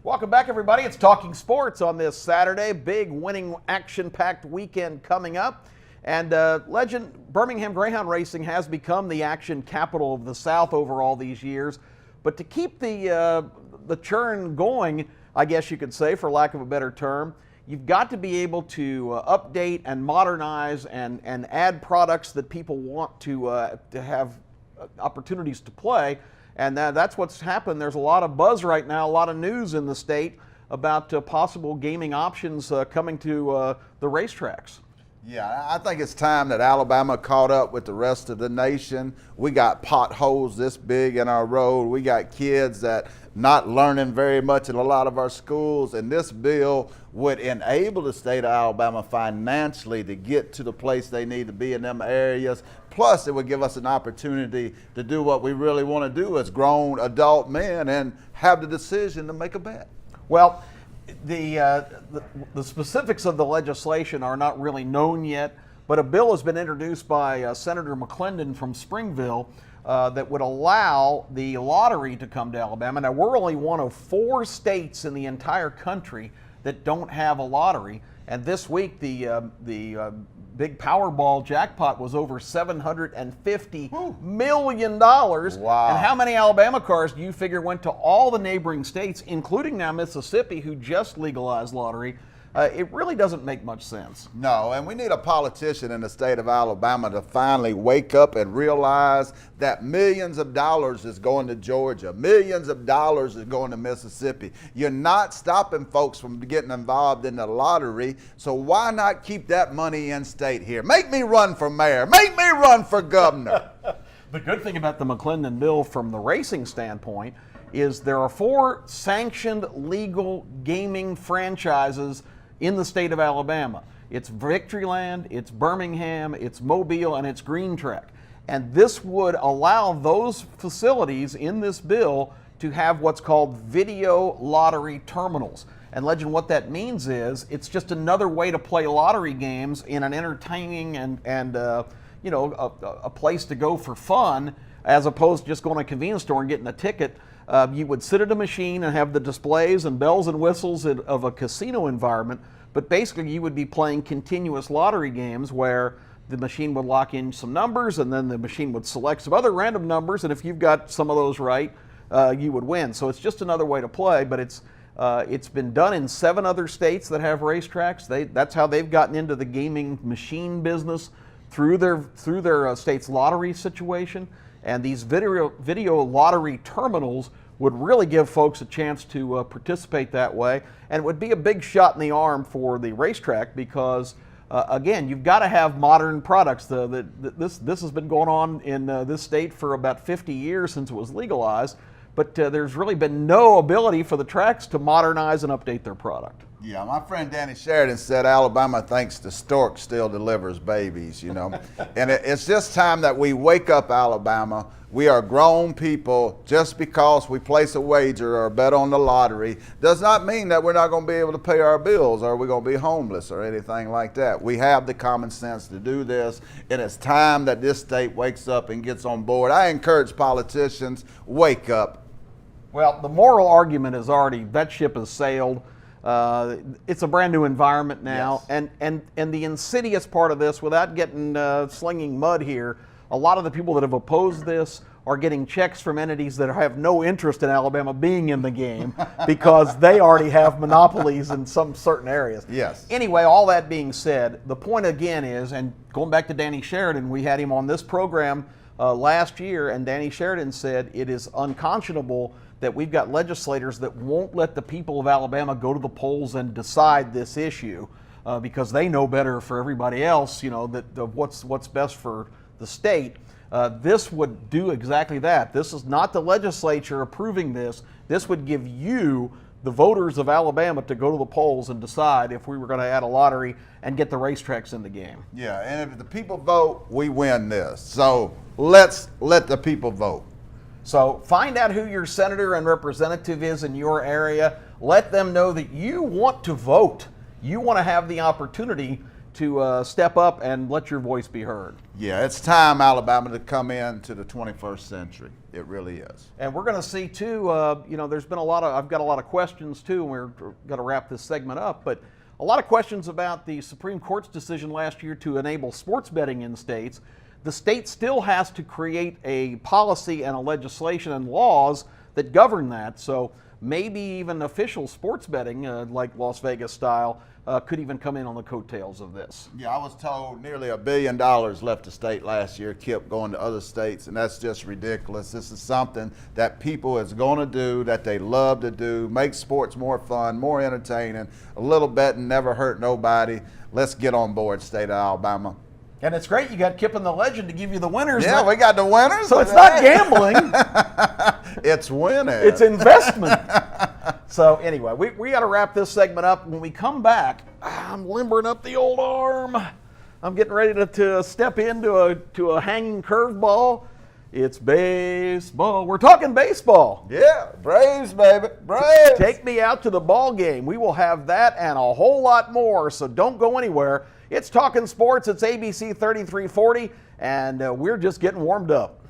Welcome back, everybody. It's Talking Sports on this Saturday. Big winning, action-packed weekend coming up. And legend Birmingham Greyhound Racing has become the action capital of the South over all these years. But to keep the churn going, I guess you could say, for lack of a better term, you've got to be able to update and modernize and add products that people want to have opportunities to play. And that's what's happened. There's a lot of buzz right now, a lot of news in the state about possible gaming options coming to the racetracks. Yeah, I think it's time that Alabama caught up with the rest of the nation. We got potholes this big in our road. We got kids that not learning very much in a lot of our schools, and this bill would enable the state of Alabama financially to get to the place they need to be in them areas. Plus, it would give us an opportunity to do what we really want to do as grown adult men and have the decision to make a bet. Well, the specifics of the legislation are not really known yet, but a bill has been introduced by Senator McClendon from Springville that would allow the lottery to come to Alabama. Now, we're only one of 4 states in the entire country that don't have a lottery, and this week the big Powerball jackpot was over $750 million. Wow. And how many Alabama cars do you figure went to all the neighboring states, including now Mississippi, who just legalized lottery? It really doesn't make much sense. No, and we need a politician in the state of Alabama to finally wake up and realize that millions of dollars is going to Georgia, millions of dollars is going to Mississippi. You're not stopping folks from getting involved in the lottery, so why not keep that money in state here? Make me run for mayor, make me run for governor. The good thing about the McClendon bill from the racing standpoint is there are 4 sanctioned legal gaming franchises in the state of Alabama. It's Victoryland, it's Birmingham, it's Mobile, and it's Green Track. And this would allow those facilities in this bill to have what's called video lottery terminals. And Legend, what that means is it's just another way to play lottery games in an entertaining and a place to go for fun, as opposed to just going to a convenience store and getting a ticket. You would sit at a machine and have the displays and bells and whistles of a casino environment, but basically you would be playing continuous lottery games where the machine would lock in some numbers and then the machine would select some other random numbers, and if you've got some of those right, you would win. So it's just another way to play, but it's been done in 7 other states that have racetracks. That's how they've gotten into the gaming machine business, through their state's lottery situation. And these video lottery terminals would really give folks a chance to participate that way. And it would be a big shot in the arm for the racetrack because, again, you've got to have modern products. This has been going on in this state for about 50 years since it was legalized, but there's really been no ability for the tracks to modernize and update their product. Yeah, my friend Danny Sheridan said Alabama thinks the stork still delivers babies, you know. And it's just time that we wake up, Alabama. We are grown people. Just because we place a wager or bet on the lottery does not mean that we're not going to be able to pay our bills or we're going to be homeless or anything like that. We have the common sense to do this, and it's time that this state wakes up and gets on board. I encourage politicians, wake up. Well, the moral argument is already, that ship has sailed. It's a brand new environment now, yes. and the insidious part of this, without getting slinging mud here, a lot of the people that have opposed this are getting checks from entities that have no interest in Alabama being in the game because they already have monopolies in some certain areas. Yes. Anyway, all that being said, the point again is, and going back to Danny Sheridan, we had him on this program last year, and Danny Sheridan said it is unconscionable that we've got legislators that won't let the people of Alabama go to the polls and decide this issue because they know better for everybody else, what's best for the state. This would do exactly that. This is not the legislature approving this. This would give you, the voters of Alabama, to go to the polls and decide if we were going to add a lottery and get the racetracks in the game. Yeah, and if the people vote, we win this. So let's let the people vote. So find out who your senator and representative is in your area. Let them know that you want to vote. You want to have the opportunity to step up and let your voice be heard. Yeah, it's time, Alabama, to come into the 21st century. It really is. And we're going to see too, there's been I've got a lot of questions too, and we're going to wrap this segment up, but a lot of questions about the Supreme Court's decision last year to enable sports betting in states. The state still has to create a policy and a legislation and laws that govern that. So maybe even official sports betting, like Las Vegas style, could even come in on the coattails of this. Yeah, I was told nearly $1 billion left the state last year, kept going to other states, and that's just ridiculous. This is something that people is going to do, that they love to do, make sports more fun, more entertaining. A little betting never hurt nobody. Let's get on board, state of Alabama. And it's great you got Kip and the Legend to give you the winners. Yeah, we got the winners. So it's not gambling. It's winning. It's investment. So anyway, we got to wrap this segment up. When we come back, I'm limbering up the old arm. I'm getting ready to step into a hanging curveball. It's baseball. We're talking baseball. Yeah, Braves, baby, Braves. Take me out to the ball game. We will have that and a whole lot more, so don't go anywhere. It's Talking Sports. It's ABC 3340, and we're just getting warmed up.